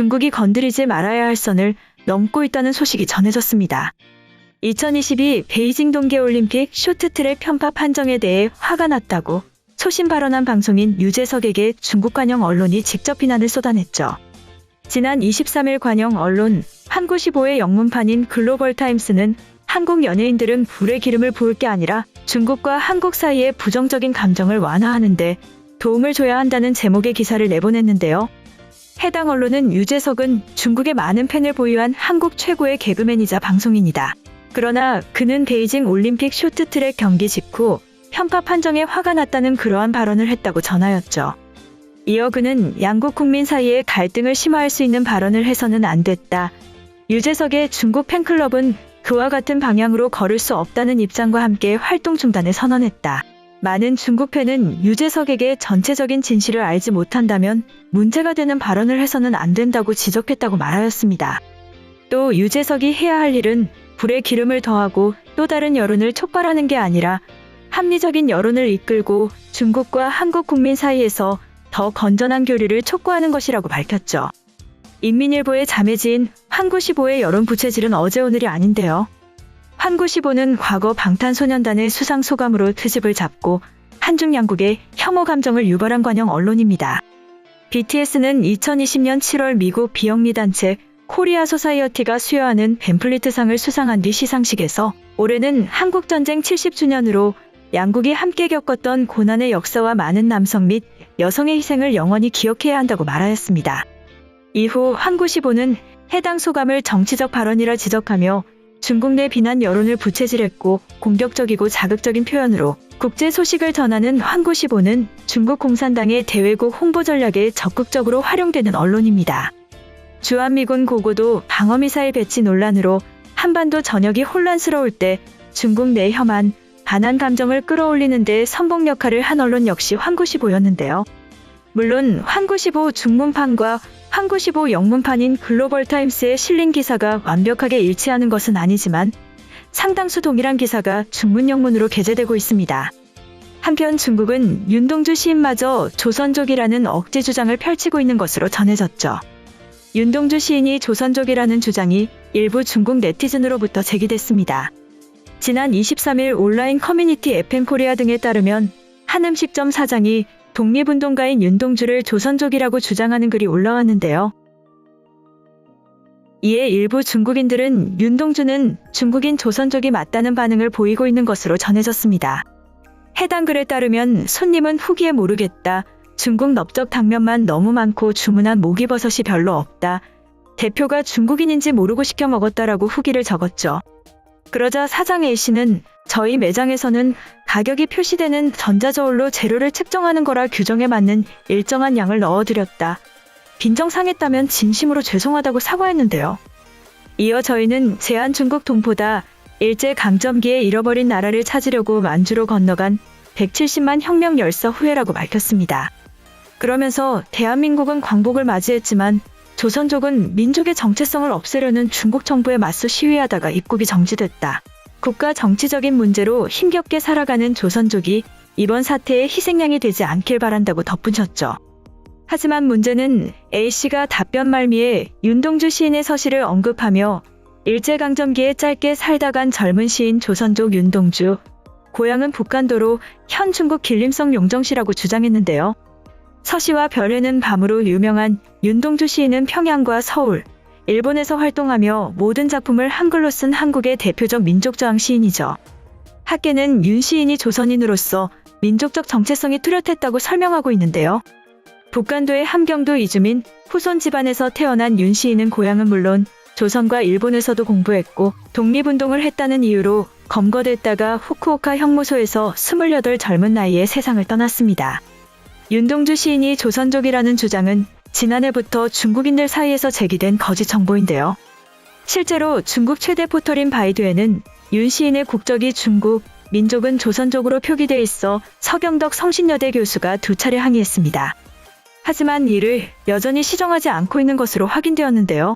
중국이 건드리지 말아야 할 선을 넘고 있다는 소식이 전해졌습니다. 2022 베이징 동계올림픽 쇼트트랙 편파 판정에 대해 화가 났다고 소신 발언한 방송인 유재석에게 중국 관영 언론이 직접 비난을 쏟아냈죠. 지난 23일 관영 언론 한국15의 영문판인 글로벌타임스는 한국 연예인들은 불에 기름을 부을 게 아니라 중국과 한국 사이의 부정적인 감정을 완화하는 데 도움을 줘야 한다는 제목의 기사를 내보냈는데요. 해당 언론은 유재석은 중국의 많은 팬을 보유한 한국 최고의 개그맨이자 방송인이다. 그러나 그는 베이징 올림픽 쇼트트랙 경기 직후 편파 판정에 화가 났다는 그러한 발언을 했다고 전하였죠. 이어 그는 양국 국민 사이에 갈등을 심화할 수 있는 발언을 해서는 안 됐다. 유재석의 중국 팬클럽은 그와 같은 방향으로 걸을 수 없다는 입장과 함께 활동 중단을 선언했다. 많은 중국 팬은 유재석에게 전체적인 진실을 알지 못한다면 문제가 되는 발언을 해서는 안 된다고 지적했다고 말하였습니다. 또 유재석이 해야 할 일은 불에 기름을 더하고 또 다른 여론을 촉발하는 게 아니라 합리적인 여론을 이끌고 중국과 한국 국민 사이에서 더 건전한 교류를 촉구하는 것이라고 밝혔죠. 인민일보의 자매지인 한국15의 여론 부채질은 어제 오늘이 아닌데요. 한국15는 과거 방탄소년단의 수상 소감으로 트집을 잡고 한중 양국의 혐오 감정을 유발한 관영 언론입니다. BTS는 2020년 7월 미국 비영리 단체 코리아 소사이어티가 수여하는 벤플리트상을 수상한 뒤 시상식에서 올해는 한국전쟁 70주년으로 양국이 함께 겪었던 고난의 역사와 많은 남성 및 여성의 희생을 영원히 기억해야 한다고 말하였습니다. 이후 한국15는 해당 소감을 정치적 발언이라 지적하며 중국 내 비난 여론을 부채질했고 공격적이고 자극적인 표현으로 국제 소식을 전하는 한국15는 중국 공산당의 대외국 홍보 전략에 적극적으로 활용되는 언론입니다. 주한미군 고고도 방어미사일 배치 논란으로 한반도 전역이 혼란스러울 때 중국 내 혐한, 반한 감정을 끌어올리는 데 선봉 역할을 한 언론 역시 한국15였는데요. 물론 한국15 중문판과 한국15 영문판인 글로벌타임스에 실린 기사가 완벽하게 일치하는 것은 아니지만 상당수 동일한 기사가 중문 영문으로 게재되고 있습니다. 한편 중국은 윤동주 시인마저 조선족이라는 억지 주장을 펼치고 있는 것으로 전해졌죠. 윤동주 시인이 조선족이라는 주장이 일부 중국 네티즌으로부터 제기됐습니다. 지난 23일 온라인 커뮤니티 FM코리아 등에 따르면 한 음식점 사장이 독립운동가인 윤동주를 조선족이라고 주장하는 글이 올라왔는데요. 이에 일부 중국인들은 윤동주는 중국인 조선족이 맞다는 반응을 보이고 있는 것으로 전해졌습니다. 해당 글에 따르면 손님은 후기에 모르겠다. 중국 넓적 당면만 너무 많고 주문한 목이버섯이 별로 없다. 대표가 중국인인지 모르고 시켜 먹었다라고 후기를 적었죠. 그러자 사장 A씨는 저희 매장에서는 가격이 표시되는 전자저울로 재료를 측정하는 거라 규정에 맞는 일정한 양을 넣어드렸다. 빈정상했다면 진심으로 죄송하다고 사과했는데요. 이어 저희는 제한중국 동포다. 일제강점기에 잃어버린 나라를 찾으려고 만주로 건너간 170만 혁명 열사 후예라고 밝혔습니다. 그러면서 대한민국은 광복을 맞이했지만 조선족은 민족의 정체성을 없애려는 중국 정부에 맞서 시위하다가 입국이 정지됐다. 국가 정치적인 문제로 힘겹게 살아가는 조선족이 이번 사태의 희생양이 되지 않길 바란다고 덧붙였죠. 하지만 문제는 A씨가 답변 말미에 윤동주 시인의 서시를 언급하며 일제강점기에 짧게 살다 간 젊은 시인 조선족 윤동주, 고향은 북간도로 현 중국 길림성 용정시라고 주장했는데요. 서시와 별에는 밤으로 유명한 윤동주 시인은 평양과 서울, 일본에서 활동하며 모든 작품을 한글로 쓴 한국의 대표적 민족저항 시인이죠. 학계는 윤 시인이 조선인으로서 민족적 정체성이 뚜렷했다고 설명하고 있는데요. 북간도의 함경도 이주민, 후손 집안에서 태어난 윤 시인은 고향은 물론 조선과 일본에서도 공부했고 독립운동을 했다는 이유로 검거됐다가 후쿠오카 형무소에서 28 젊은 나이에 세상을 떠났습니다. 윤동주 시인이 조선족이라는 주장은 지난해부터 중국인들 사이에서 제기된 거짓 정보인데요. 실제로 중국 최대 포털인 바이두에는 윤 시인의 국적이 중국, 민족은 조선족으로 표기돼 있어 서경덕 성신여대 교수가 2차례 항의했습니다. 하지만 이를 여전히 시정하지 않고 있는 것으로 확인되었는데요.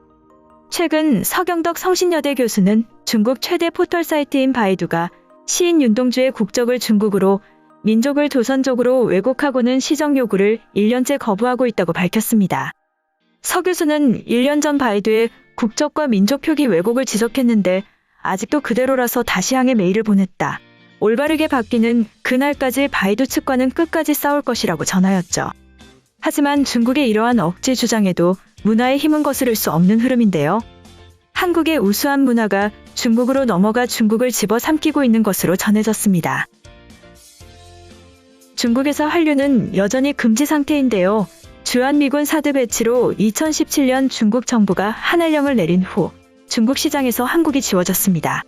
최근 서경덕 성신여대 교수는 중국 최대 포털 사이트인 바이두가 시인 윤동주의 국적을 중국으로 민족을 조선족으로 왜곡하고는 시정 요구를 1년째 거부하고 있다고 밝혔습니다. 서 교수는 1년 전 바이두의 국적과 민족 표기 왜곡을 지적했는데 아직도 그대로라서 다시 향해 메일을 보냈다. 올바르게 바뀌는 그날까지 바이두 측과는 끝까지 싸울 것이라고 전하였죠. 하지만 중국의 이러한 억지 주장에도 문화의 힘은 거스를 수 없는 흐름인데요. 한국의 우수한 문화가 중국으로 넘어가 중국을 집어삼키고 있는 것으로 전해졌습니다. 중국에서 한류는 여전히 금지 상태인데요. 주한미군 사드 배치로 2017년 중국 정부가 하늘령을 내린 후 중국 시장에서 한국이 지워졌습니다.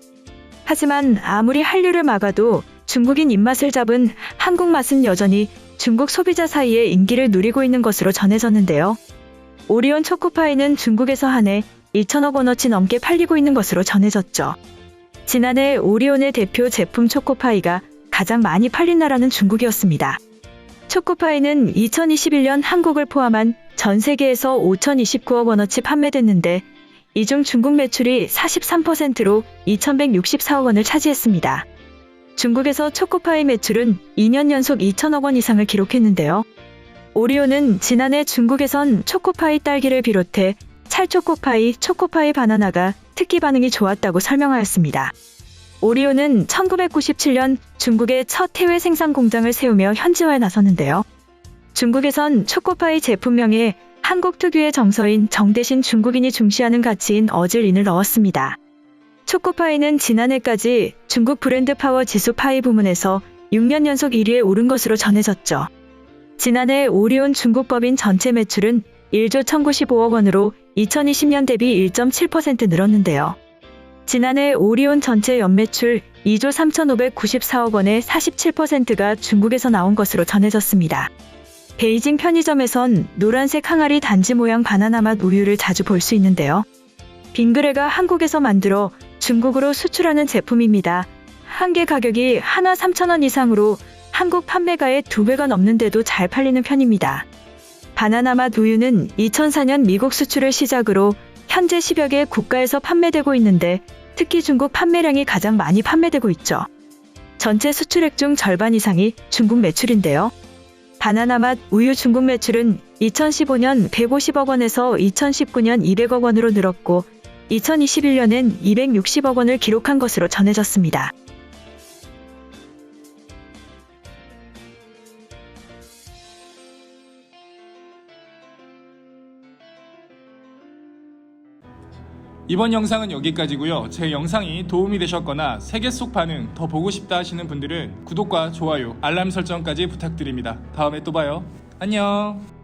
하지만 아무리 한류를 막아도 중국인 입맛을 잡은 한국 맛은 여전히 중국 소비자 사이에 인기를 누리고 있는 것으로 전해졌는데요. 오리온 초코파이는 중국에서 한 해 2천억 원어치 넘게 팔리고 있는 것으로 전해졌죠. 지난해 오리온의 대표 제품 초코파이가 가장 많이 팔린 나라는 중국이었습니다. 초코파이는 2021년 한국을 포함한 전 세계에서 5,029억 원어치 판매됐는데 이 중 중국 매출이 43%로 2,164억 원을 차지했습니다. 중국에서 초코파이 매출은 2년 연속 2천억 원 이상을 기록했는데요. 오리온은 지난해 중국에선 초코파이 딸기를 비롯해 찰초코파이, 초코파이 바나나가 특히 반응이 좋았다고 설명하였습니다. 오리온은 1997년 중국의 첫 해외 생산 공장을 세우며 현지화에 나섰는데요. 중국에선 초코파이 제품명에 한국 특유의 정서인 정 대신 중국인이 중시하는 가치인 어질인을 넣었습니다. 초코파이는 지난해까지 중국 브랜드 파워 지수 파이 부문에서 6년 연속 1위에 오른 것으로 전해졌죠. 지난해 오리온 중국 법인 전체 매출은 1조 1,095억 원으로 2020년 대비 1.7% 늘었는데요. 지난해 오리온 전체 연매출 2조 3,594억 원의 47%가 중국에서 나온 것으로 전해졌습니다. 베이징 편의점에선 노란색 항아리 단지 모양 바나나 맛 우유를 자주 볼 수 있는데요. 빙그레가 한국에서 만들어 중국으로 수출하는 제품입니다. 한 개 가격이 하나 3,000원 이상으로 한국 판매가의 2배가 넘는데도 잘 팔리는 편입니다. 바나나 맛 우유는 2004년 미국 수출을 시작으로 현재 10여 개 국가에서 판매되고 있는데 특히 중국 판매량이 가장 많이 판매되고 있죠. 전체 수출액 중 절반 이상이 중국 매출인데요. 바나나 맛 우유 중국 매출은 2015년 150억 원에서 2019년 200억 원으로 늘었고 2021년엔 260억 원을 기록한 것으로 전해졌습니다. 이번 영상은 여기까지고요. 제 영상이 도움이 되셨거나 세계 속 반응 더 보고 싶다 하시는 분들은 구독과 좋아요, 알람 설정까지 부탁드립니다. 다음에 또 봐요. 안녕.